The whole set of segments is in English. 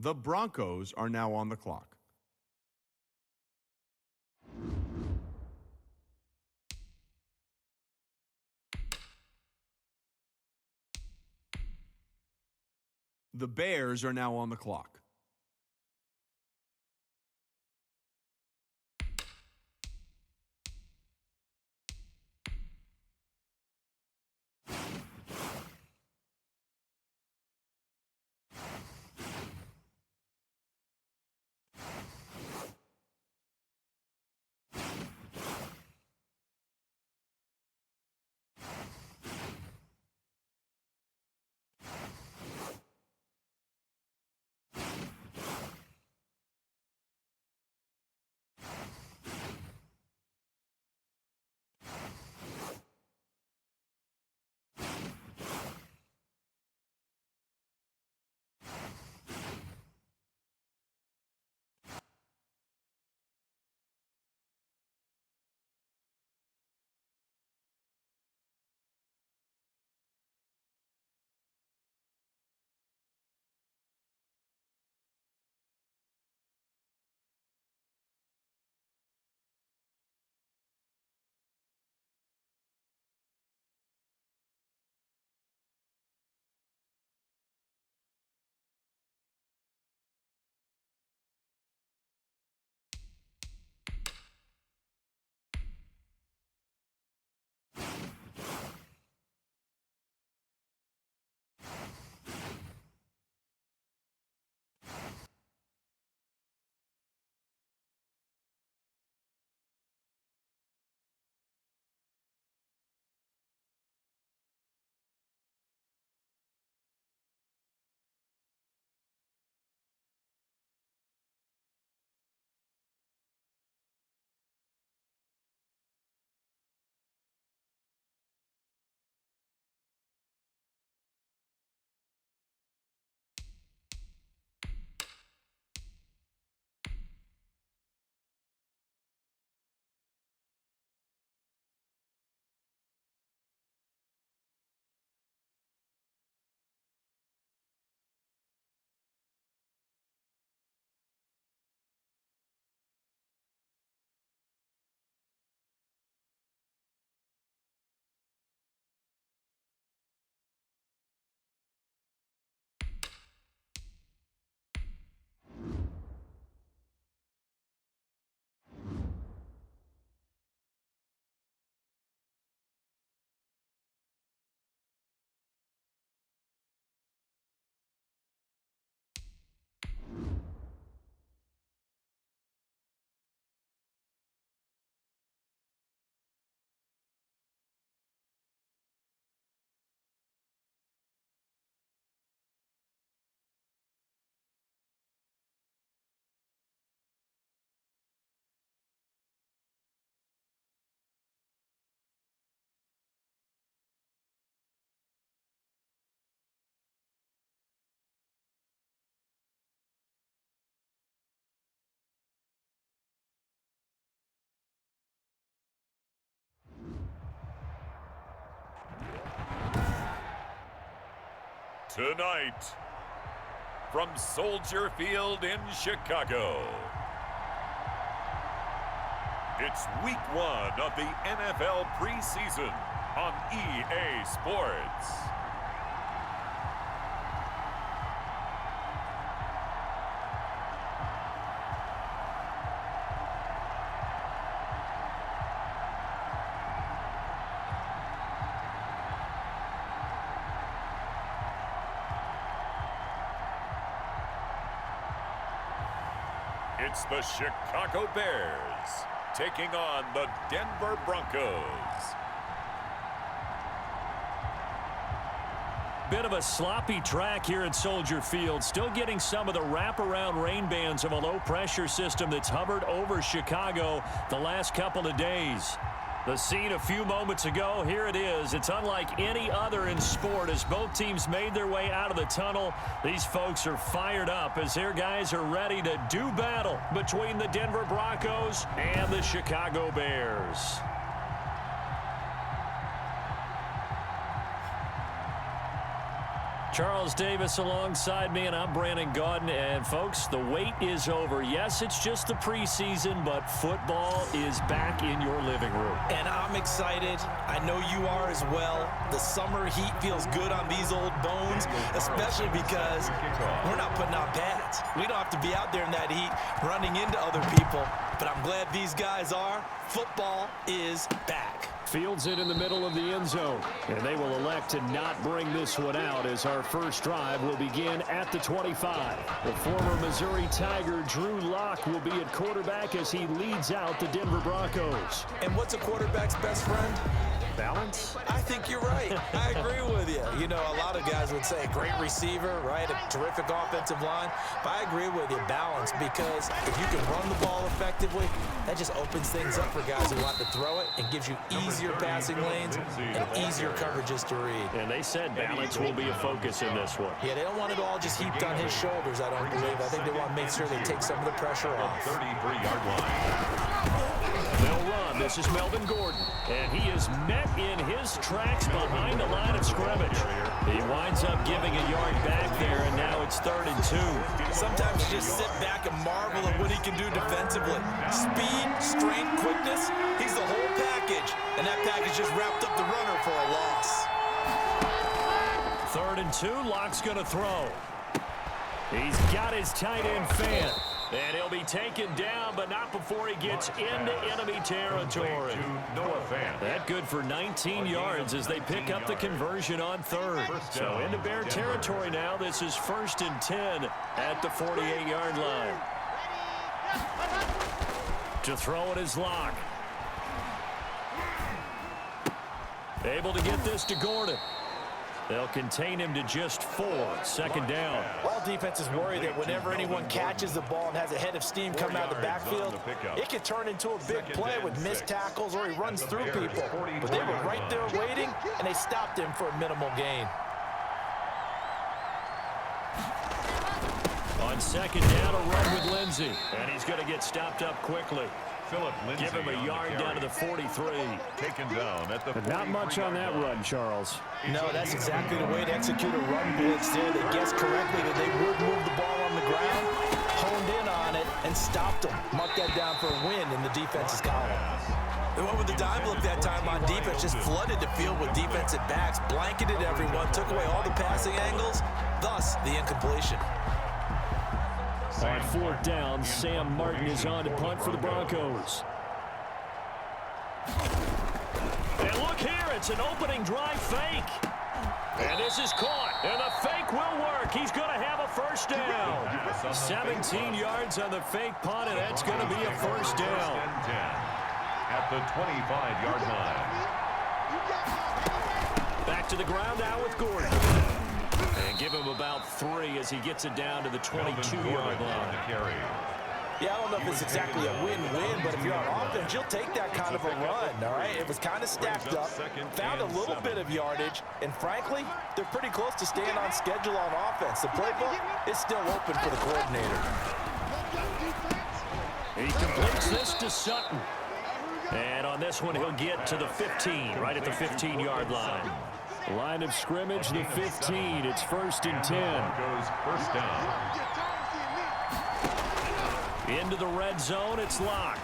The Broncos are now on the clock. The Bears are now on the clock. Tonight, from Soldier Field in Chicago, it's week 1 of the NFL preseason on EA Sports. It's the Chicago Bears taking on the Denver Broncos. Bit of a sloppy track here at Soldier Field. Still getting some of the wraparound rain bands of a low-pressure system that's hovered over Chicago the last couple of days. The scene a few moments ago, here it is. It's unlike any other in sport as both teams made their way out of the tunnel. These folks are fired up as their guys are ready to do battle between the Denver Broncos and the Chicago Bears. Charles Davis alongside me, and I'm Brandon Gaudin. And, folks, the wait is over. Yes, it's just the preseason, but football is back in your living room. And I'm excited. I know you are as well. The summer heat feels good on these old bones, especially because we're not putting on pads. We don't have to be out there in that heat running into other people, but I'm glad these guys are. Football is back. Fields it in the middle of the end zone, and they will elect to not bring this one out as our first drive will begin at the 25. The former Missouri Tiger Drew Lock will be at quarterback as he leads out the Denver Broncos. And what's a quarterback's best friend? Balance? I think you're right. I agree with you. You know, a lot of guys would say great receiver, right? A terrific offensive line. But I agree with you, balance, because if you can run the ball effectively, that just opens things up for guys who want to throw it and gives you easier passing lanes and easier coverages to read. And they said balance will be a focus in this one. Yeah, they don't want it all just heaped on his shoulders, I don't believe. I think they want to make sure they take some of the pressure off. 33-yard line. They'll run. This is Melvin Gordon. And he is met in his tracks behind the line of scrimmage. He winds up giving a yard back there, and now it's 3rd and 2. Sometimes you just sit back and marvel at what he can do defensively. Speed, strength, quickness, he's the whole package. And that package just wrapped up the runner for a loss. 3rd and 2, Lock's going to throw. He's got his tight end fan. And he'll be taken down, but not before he gets into enemy territory. That good for 19 yards as they pick up the conversion on 3rd. So into Bear territory now. This is 1st and 10 at the 48-yard line. To throw it is Lock. Able to get this to Gordon. They'll contain him to just 4. 2nd down. All defenses worry that whenever anyone catches the ball and has a head of steam coming out of the backfield, it can turn into a big play with missed tackles or he runs through people. But they were right there waiting, and they stopped him for a minimal gain. On 2nd down, a run with Lindsey. And he's going to get stopped up quickly. Give him a yard down to the 43. Taken down at the 40. Not much on that run, Charles. No, that's exactly the way to execute a run blitz there. They guessed correctly that they would move the ball on the ground, honed in on it, and stopped them. Mark that down for a win in the defense's column. They went with the dime look that time on defense, just flooded the field with defensive backs, blanketed everyone, took away all the passing angles, thus the incompletion. On 4th down, Sam Martin is on to punt for the Broncos. And look here, it's an opening drive fake. And this is caught, and the fake will work. He's going to have a 1st down. 17 yards on the fake punt, and that's going to be a 1st down. At the 25-yard line. Back to the ground now with Gordon. And give him about 3 as he gets it down to the 22-yard line. Yeah, I don't know if it's exactly a win-win, but if you're on offense, you'll take that kind of a run, all right? It was kind of stacked up, found a little bit of yardage, and frankly, they're pretty close to staying on schedule on offense. The playbook is still open for the coordinator. He completes this to Sutton. And on this one, he'll get to the 15, right at the 15-yard line. Line of scrimmage, the 15. It's 1st and 10. Goes 1st down. Into the red zone, it's Lock.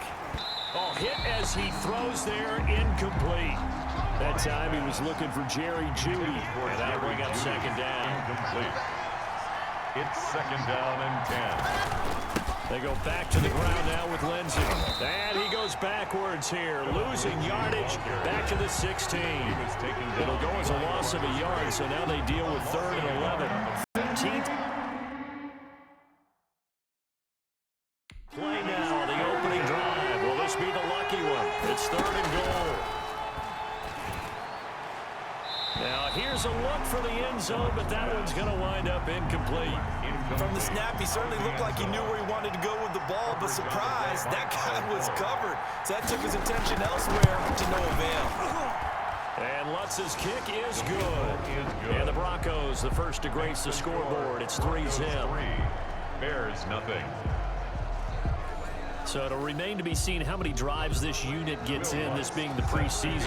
Oh, hit as he throws there, incomplete. That time he was looking for Jerry Jeudy. And that'll bring up 2nd down. Incomplete. It's 2nd down and 10. They go back to the ground now with Lindsey. And he goes backwards here, losing yardage back to the 16. It'll go as a loss of a yard, so now they deal with 3rd and 11. 15th. Play now, the opening drive. Will this be the lucky one? It's 3rd and goal. Now here's a look for the end zone, but that one's going to wind up incomplete. From the snap, he certainly looked like he knew where he wanted to go with the ball, but surprise, that guy was covered. So that took his attention elsewhere to no avail. And Lutz's kick is good. And the Broncos, the first to grace the scoreboard. It's 3-0. Bears nothing. So it'll remain to be seen how many drives this unit gets in, this being the preseason.